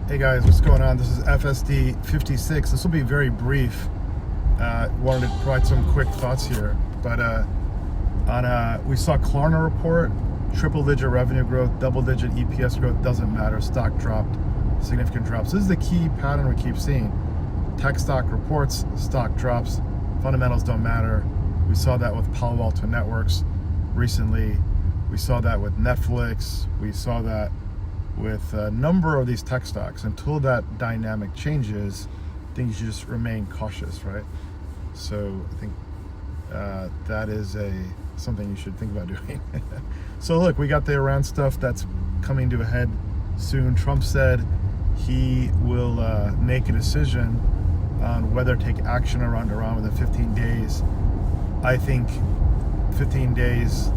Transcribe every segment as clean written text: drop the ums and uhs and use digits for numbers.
Hey guys, what's going on? This is FSD 56. This will be very brief. Wanted to provide some quick thoughts here, but we saw Klarna report, triple-digit revenue growth, double-digit EPS growth. Doesn't matter. Stock dropped, significant drops. This is the key pattern we keep seeing. Tech stock reports, stock drops. Fundamentals don't matter. We saw that with Palo Alto Networks recently. We saw that with Netflix. We saw that with a number of these tech stocks. Until that dynamic changes, I think you should just remain cautious, right? So I think that is something you should think about doing. So look, we got the Iran stuff that's coming to a head soon. Trump said he will make a decision on whether to take action around Iran within 15 days. I think 15 days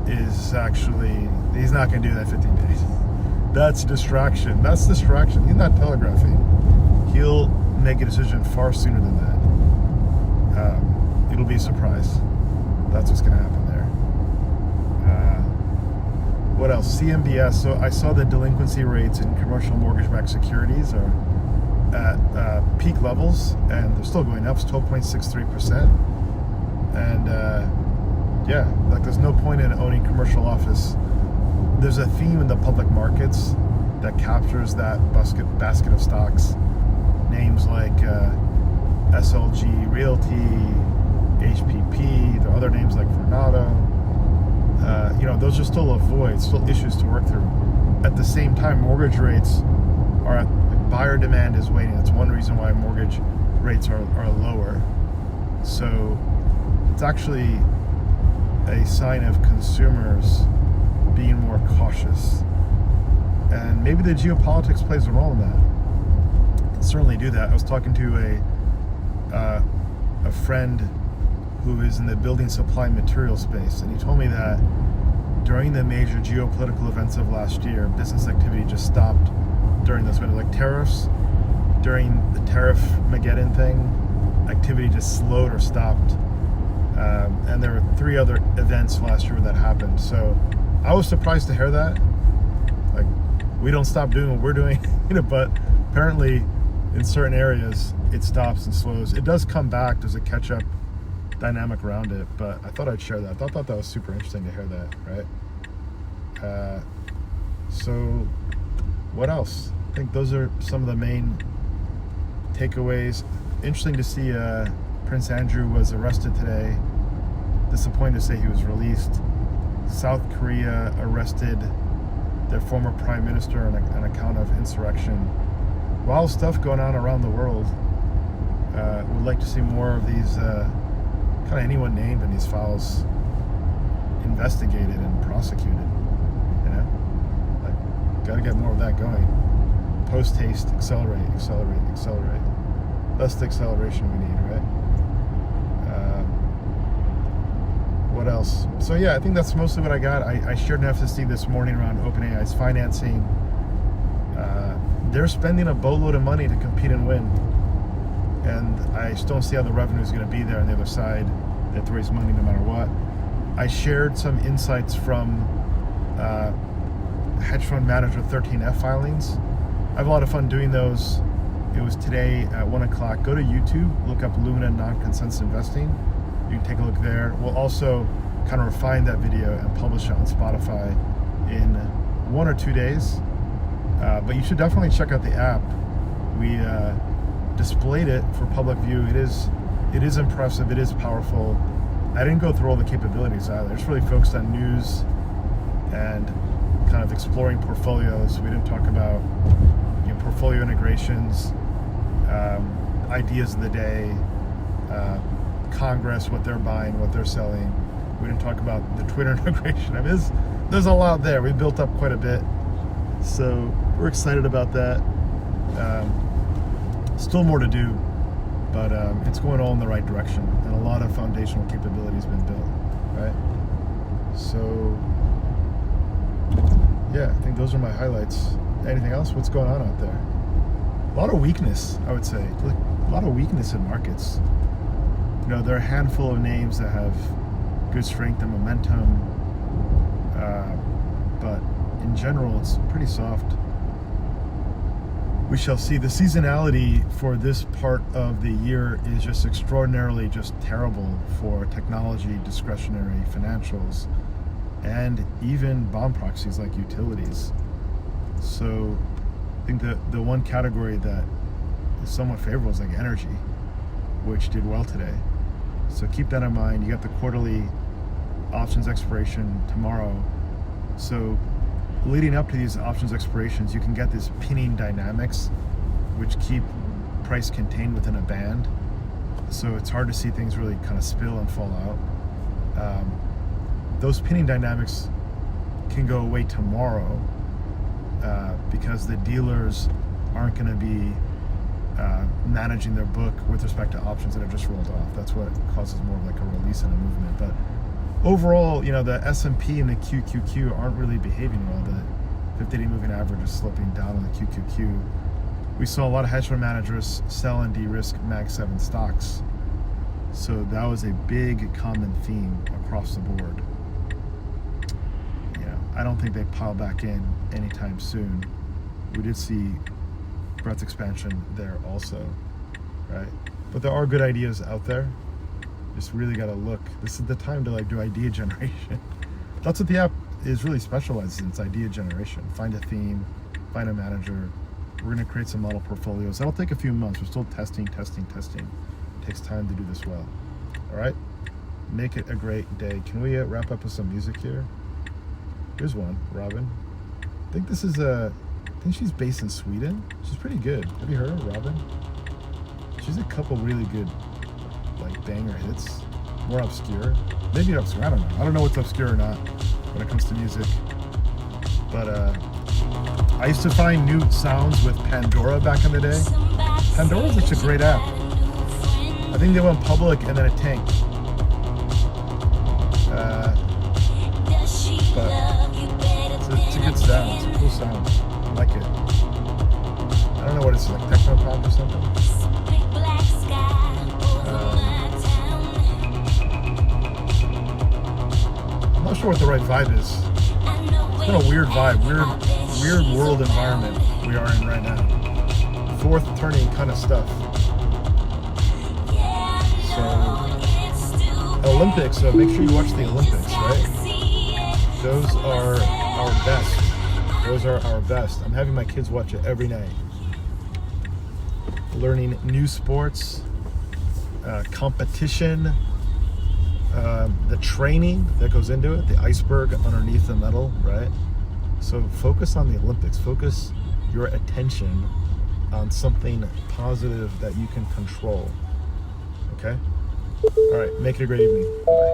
is actually, he's not going to do that 15 days. That's distraction. That's distraction. He's not telegraphing. He'll make a decision far sooner than that. It'll be a surprise. That's what's going to happen there. What else? CMBS. So I saw the delinquency rates in commercial mortgage-backed securities are at peak levels, and they're still going up. It's 12.63%. And yeah, like there's no point in owning commercial office. There's a theme in the public markets that captures that basket of stocks. Names like SLG Realty, HPP, there are other names like Vornado. Those are still a void, still issues to work through. At the same time, mortgage rates are at, buyer demand is waning. That's one reason why mortgage rates are lower. So it's actually a sign of consumers being more cautious. And maybe the geopolitics plays a role in that. It can certainly do that. I was talking to a friend who is in the building supply material space, and he told me that during the major geopolitical events of last year, business activity just stopped during this window. Like tariffs, during the tariff-mageddon thing, activity just slowed or stopped. And there were 3 other events last year that happened. So I was surprised to hear that. Like, we don't stop doing what we're doing, but apparently in certain areas it stops and slows. It does come back. There's a catch-up dynamic around it, but I thought I'd share that. I thought that was super interesting to hear that, right? So what else? I think those are some of the main takeaways. Interesting to see Prince Andrew was arrested today. Disappointed to say he was released. South Korea arrested their former prime minister on account of insurrection. Wild stuff going on around the world. Would like to see more of these, kind of anyone named in these files investigated and prosecuted. Like, got to get more of that going. Post haste, accelerate. That's the acceleration we need, right? What else? So yeah, I think that's mostly what I got. I shared an FSD this morning around OpenAI's financing. They're spending a boatload of money to compete and win, and I just don't see how the revenue is going to be there on the other side. They have to raise money no matter what. I shared some insights from hedge fund manager 13F filings. I have a lot of fun doing those. It was today at 1 o'clock. Go to YouTube, look up Luna non-consensus investing. You can take a look there. We'll also kind of refine that video and publish it on Spotify in 1 or 2 days. But you should definitely check out the app. We displayed it for public view. It is impressive. It is powerful. I didn't go through all the capabilities either. It's really focused on news and kind of exploring portfolios. We didn't talk about portfolio integrations, ideas of the day, Congress, what they're buying, what they're selling. We didn't talk about the Twitter integration. I mean, there's a lot there. We built up quite a bit, so we're excited about that. Still more to do, but it's going all in the right direction, and a lot of foundational capabilities been built, right? So yeah, I think those are my highlights. Anything else? What's going on out there? A lot of weakness, I would say. Like, a lot of weakness in markets. There are a handful of names that have good strength and momentum, but in general, it's pretty soft. we shall see. The seasonality for this part of the year is just extraordinarily just terrible for technology, discretionary financials, and even bond proxies like utilities. So I think that the one category that is somewhat favorable is like energy, which did well today. So keep that in mind. You got the quarterly options expiration tomorrow. So leading up to these options expirations, you can get this pinning dynamics, which keep price contained within a band. So it's hard to see things really kind of spill and fall out. Those pinning dynamics can go away tomorrow because the dealers aren't going to be managing their book with respect to options that have just rolled off. That's what causes more of like a release and a movement. But overall, you know, the S&P and the QQQ aren't really behaving well. The 50-day moving average is sloping down on the QQQ. We saw a lot of hedge fund managers sell and de-risk Mag 7 stocks. So that was a big common theme across the board. You know, I don't think they pile back in anytime soon. We did see breadth expansion there also, right? But there are good ideas out there. Just really got to look. This is the time to like do idea generation. That's what the app is really specialized in. It's idea generation. Find a theme, find a manager. We're going to create some model portfolios. That'll take a few months. We're still testing. It takes time to do this well. All right? Make it a great day. Can we wrap up with some music here? Here's one, Robin. I think this is I think she's based in Sweden. She's pretty good. Have you heard of Robin? She's a couple really good like banger hits. More obscure. Maybe obscure, I don't know. I don't know what's obscure or not when it comes to music. But I used to find new sounds with Pandora back in the day. Pandora's such a great app. I think they went public and then it tanked. But it's a good sound. It's a cool sound. I like it. I don't know what it's like, techno pop or something. I'm not sure what the right vibe is. It's kind of a weird vibe, weird world environment we are in right now. Fourth turning kind of stuff. So, Olympics, so make sure you watch the Olympics, right? Those are our best. I'm having my kids watch it every night. Learning new sports, competition, the training that goes into it, the iceberg underneath the metal, right? So focus on the Olympics. Focus your attention on something positive that you can control. Okay? All right, make it a great evening. Bye.